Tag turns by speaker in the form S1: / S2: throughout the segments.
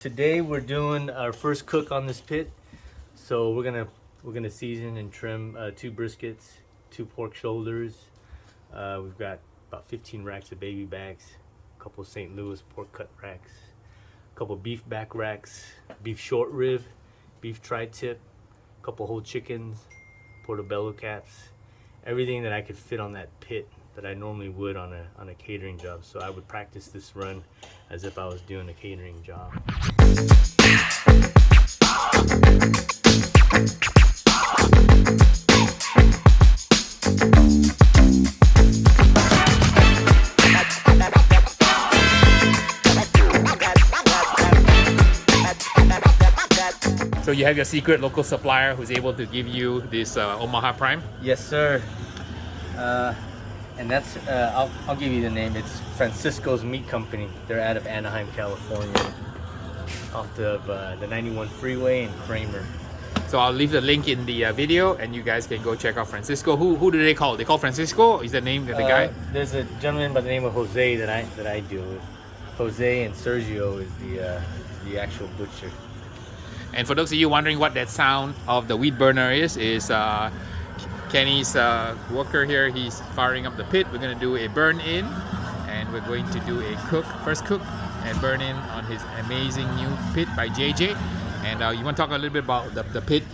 S1: Today we're doing our first cook on this pit. So we're gonna season and trim 2 briskets, 2 pork shoulders. We've got about 15 racks of baby backs, a couple St. Louis pork cut racks, a couple beef back racks, beef short rib, beef tri-tip, a couple whole chickens, portobello caps, everything that I could fit on that pit that I normally would on a catering job. So I would practice this run as if I was doing a catering job.
S2: So you have your secret local supplier who's able to give you this Omaha Prime?
S1: Yes, sir. And that's, I'll give you the name. It's Francisco's Meat Company. They're out of Anaheim, California, off of the 91 freeway in Kramer.
S2: So I'll leave the link in the video and you guys can go check out Francisco. Who do they call? They call Francisco? Is the name of the guy?
S1: There's a gentleman by the name of Jose that I deal with. Jose, and Sergio is the actual butcher.
S2: And for those of you wondering what that sound of the wheat burner is Kenny's worker here. He's firing up the pit. We're going to do a burn in and we're going to do a first cook and burn in on his amazing new pit by JJ. And you want to talk a little bit about the pit?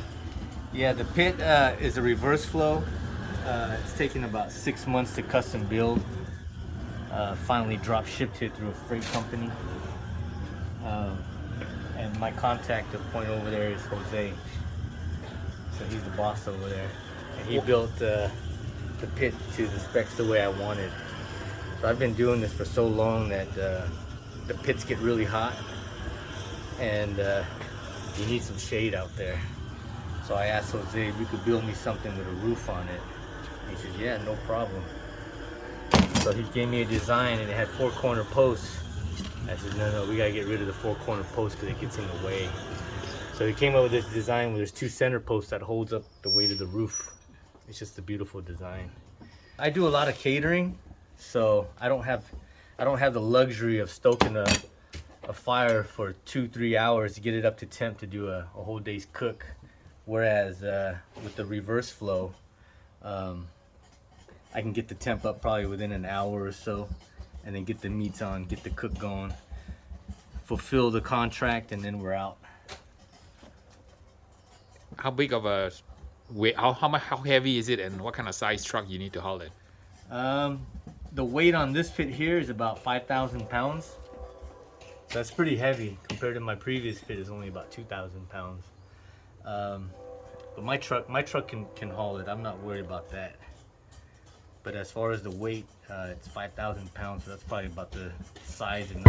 S1: Yeah, the pit is a reverse flow. It's taken about 6 months to custom build. Finally drop shipped it through a freight company. And my contact point over there is Jose. So he's the boss over there. And he built the pit to the specs the way I wanted. So I've been doing this for so long that the pits get really hot and you need some shade out there. So I asked Jose if you could build me something with a roof on it. He said, yeah, no problem. So he gave me a design and it had 4 corner posts. I said, no, we gotta get rid of the 4 corner posts because it gets in the way. So he came up with this design where there's 2 center posts that holds up the weight of the roof. It's just a beautiful design. I do a lot of catering, so I don't have the luxury of stoking a fire for 2-3 hours to get it up to temp to do a whole day's cook. Whereas with the reverse flow, I can get the temp up probably within an hour or so, and then get the meats on, get the cook going, fulfill the contract, and then we're out.
S2: How big of a weight? How heavy is it, and what kind of size truck you need to haul it?
S1: The weight on this pit here is about 5,000 pounds. So that's pretty heavy compared to my previous pit is only about 2,000 pounds. But my truck can haul it. I'm not worried about that. But as far as the weight, it's 5,000 pounds. So that's probably about the size and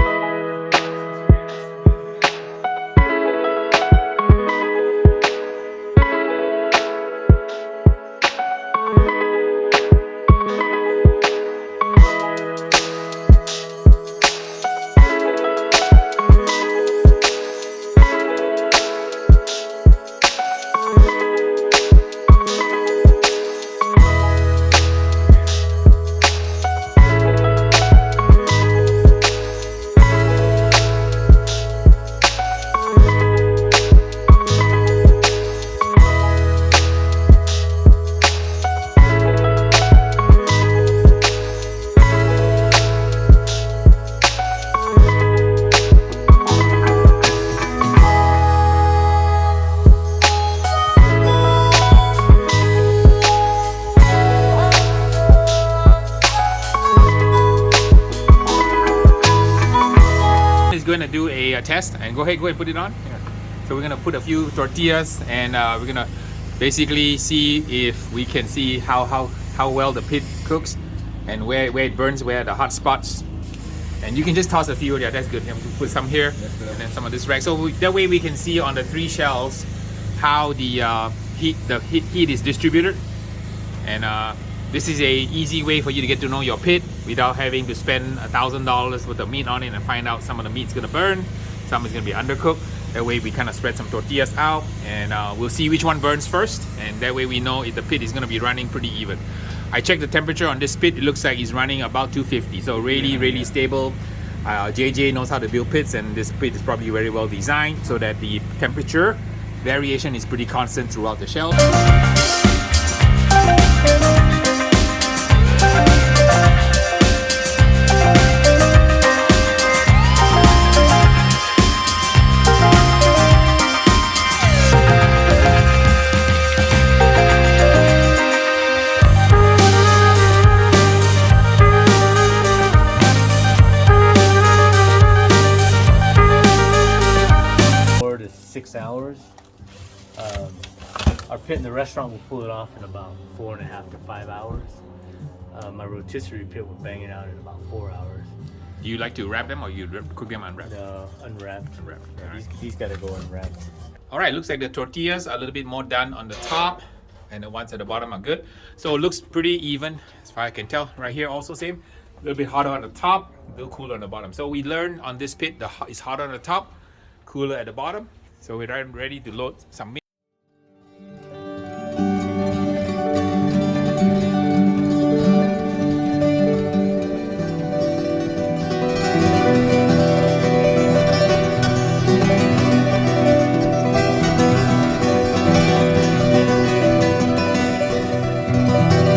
S2: going to do a test and go ahead put it on. Yeah. So we're going to put a few tortillas and we're going to basically see if we can see how well the pit cooks and where it burns, where the hot spots. And you can just toss a few. Yeah, that's good. You have to put some here and then some of this rack. So that way we can see on the 3 shells how the heat is distributed. And this is a easy way for you to get to know your pit without having to spend $1,000 with the meat on it and find out some of the meat's gonna burn, some is gonna be undercooked. That way we kind of spread some tortillas out and we'll see which one burns first, and that way we know if the pit is gonna be running pretty even. I checked the temperature on this pit. It looks like it's running about 250, so really stable. JJ knows how to build pits, and this pit is probably very well designed so that the temperature variation is pretty constant throughout the shell.
S1: Hours. Our pit in the restaurant will pull it off in about 4.5 to 5 hours. My rotisserie pit will bang it out in about 4 hours.
S2: Do you like to wrap them, or you cook them unwrapped?
S1: No, unwrapped. Yeah,
S2: Right.
S1: These got to go unwrapped.
S2: All right, looks like the tortillas are a little bit more done on the top, and the ones at the bottom are good. So it looks pretty even as far as I can tell. Right here also same, a little bit hotter on the top, a little cooler on the bottom. So we learned on this pit, it's hotter on the top, cooler at the bottom. So we're ready to load some meat.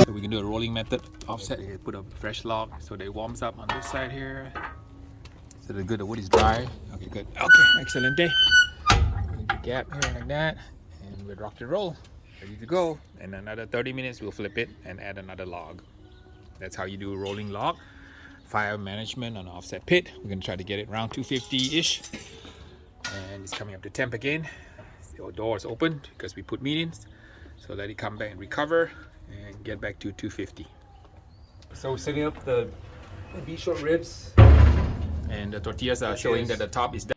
S2: So we can do a rolling method offset here, put a fresh log so they warms up on this side here. So the good, the wood is dry. Okay, good. Okay, excellent day. Gap here like that, and we're rock and roll, ready to go. And another 30 minutes we'll flip it and add another log. That's how you do a rolling log. Fire management on an offset pit. We're gonna try to get it around 250-ish, and it's coming up to temp again. The door is open because we put meat in, so let it come back and recover and get back to 250.
S3: So we're setting up the beef short ribs,
S2: and the tortillas are showing that the top is done.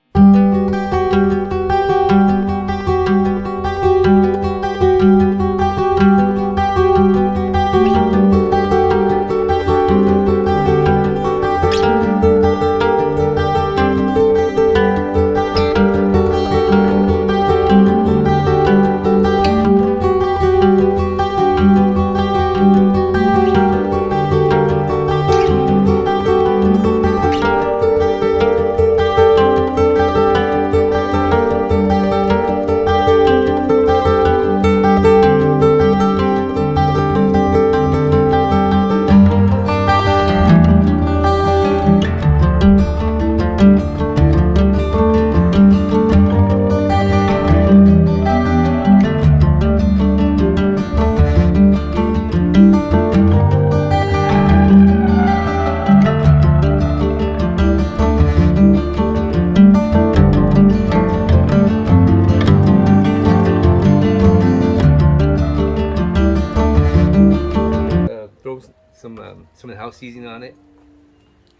S3: some of the house seasoning on it.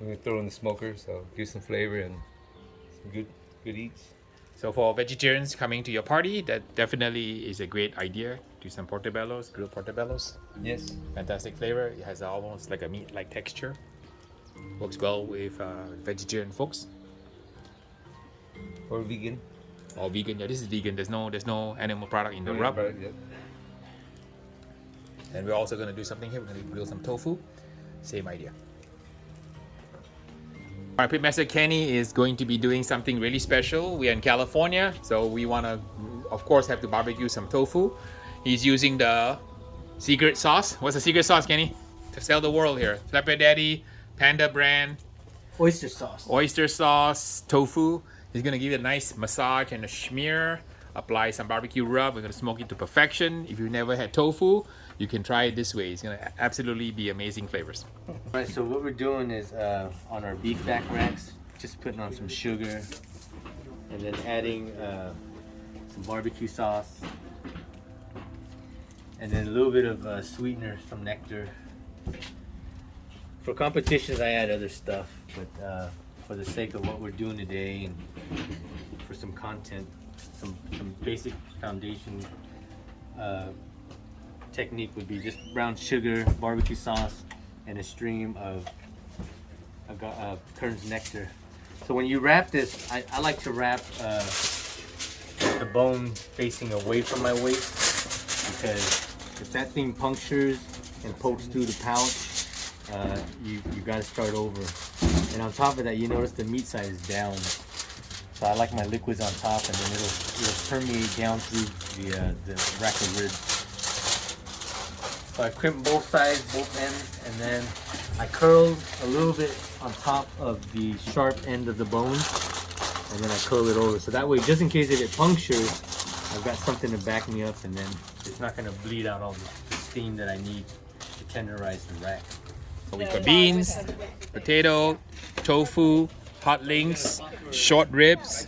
S3: I'm gonna throw in the smoker, so give some flavor and some good eats.
S2: So for vegetarians coming to your party, that definitely is a great idea. Do some portobellos, grilled portobellos.
S3: Yes.
S2: Fantastic flavor. It has almost like a meat-like texture. Works well with vegetarian folks.
S3: Or vegan.
S2: Or vegan. Yeah, this is vegan. There's no animal product in the rub.
S3: Right, yeah.
S2: And we're also gonna do something here. We're gonna grill some tofu. Same idea. Our Pitmaster Kenny is going to be doing something really special. We are in California, so we want to, of course, have to barbecue some tofu. He's using the secret sauce. What's the secret sauce, Kenny? To sell the world here. Leopard Daddy, Panda brand.
S1: Oyster sauce.
S2: Oyster sauce, tofu. He's gonna give it a nice massage and a smear. Apply some barbecue rub. We're gonna smoke it to perfection. If you've never had tofu, you can try it this way. It's gonna absolutely be amazing flavors.
S1: Alright, so what we're doing is on our beef back racks, just putting on some sugar and then adding some barbecue sauce and then a little bit of sweetener, some nectar. For competitions I add other stuff, but for the sake of what we're doing today and for some content, some basic foundation technique would be just brown sugar, barbecue sauce, and a stream of Kern's nectar. So when you wrap this, I like to wrap the bone facing away from my waist, because if that thing punctures and pokes through the pouch, you got to start over. And on top of that, you notice the meat side is down. So I like my liquids on top, and then it'll permeate down through the rack of ribs. So I crimp both sides, both ends, and then I curl a little bit on top of the sharp end of the bone, and then I curl it over. So that way, just in case if it punctures, I've got something to back me up, and then it's not gonna bleed out all the steam that I need to tenderize the rack.
S2: We got beans, potato, tofu, hot links, short ribs,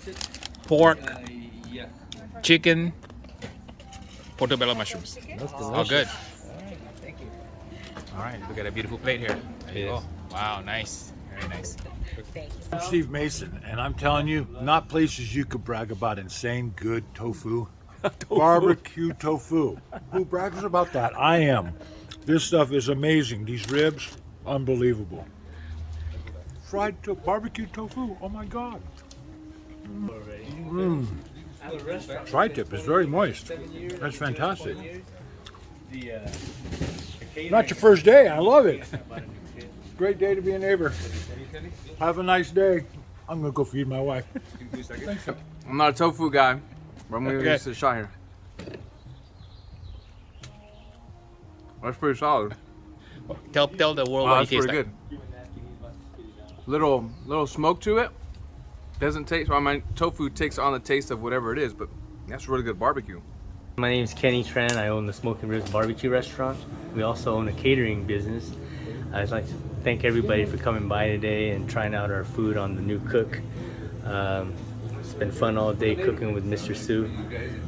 S2: pork, chicken, portobello mushrooms. All good. All right, look at a beautiful plate here. There you go. Wow, nice. Very nice.
S4: I'm Steve Mason, and I'm telling you, not places you could brag about insane good tofu. Barbecue tofu. Who brags about that? I am. This stuff is amazing. These ribs, unbelievable. Fried barbecue tofu, oh my God. Tri-tip is very moist. That's fantastic. Not your first day, I love it. Great day to be a neighbor. Have a nice day. I'm gonna go feed my wife.
S5: I'm not a tofu guy, but I'm gonna give this a shot here. That's pretty solid.
S2: Tell the world
S5: Wow,
S2: what
S5: that's
S2: it tastes
S5: pretty
S2: like.
S5: good. Little smoke to it. Doesn't taste. Well, my tofu takes on the taste of whatever it is, but that's really good barbecue.
S1: My name is Kenny Tran. I own the Smoking Ribs Barbecue Restaurant. We also own a catering business. I'd like to thank everybody for coming by today and trying out our food on the new cook. It's been fun all day cooking with Mr. Soo,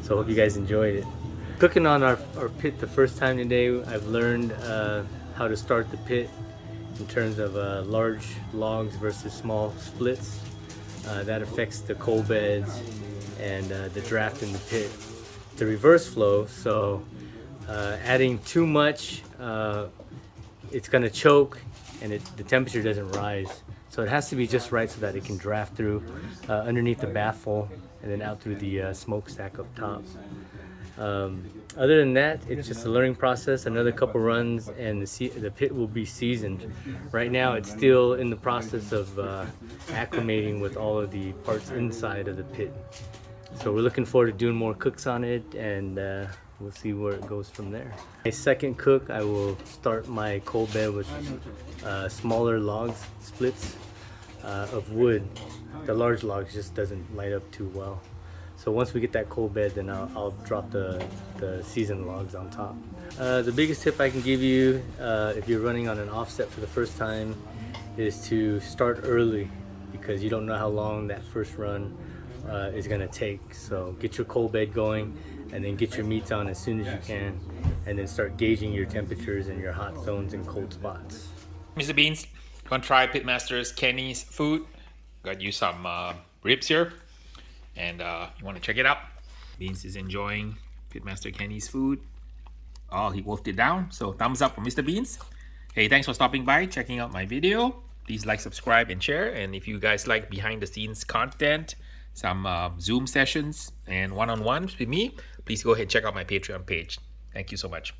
S1: so I hope you guys enjoyed it. Cooking on our pit the first time today, I've learned how to start the pit in terms of large logs versus small splits. That affects the coal beds and the draft in the pit. The reverse flow, so adding too much, it's gonna choke and the temperature doesn't rise. So it has to be just right so that it can draft through underneath the baffle and then out through the smokestack up top. Other than that, it's just a learning process. Another couple runs and the pit will be seasoned. Right now it's still in the process of acclimating with all of the parts inside of the pit. So we're looking forward to doing more cooks on it, and we'll see where it goes from there. My second cook, I will start my coal bed with smaller logs, splits of wood. The large logs just doesn't light up too well. So once we get that coal bed, then I'll drop the seasoned logs on top. The biggest tip I can give you if you're running on an offset for the first time is to start early, because you don't know how long that first run is going to take. So get your coal bed going and then get your meats on as soon as you can, and then start gauging your temperatures and your hot zones and cold spots.
S2: Mr. Beans, you want to try Pitmaster Kenny's food? Got you some ribs here, and you want to check it out. Beans is enjoying Pitmaster Kenny's food. Oh, he wolfed it down, so thumbs up for Mr. Beans. Hey, thanks for stopping by, checking out my video. Please like, subscribe, and share. And if you guys like behind the scenes content, some Zoom sessions and one-on-ones with me, please go ahead and check out my Patreon page. Thank you so much.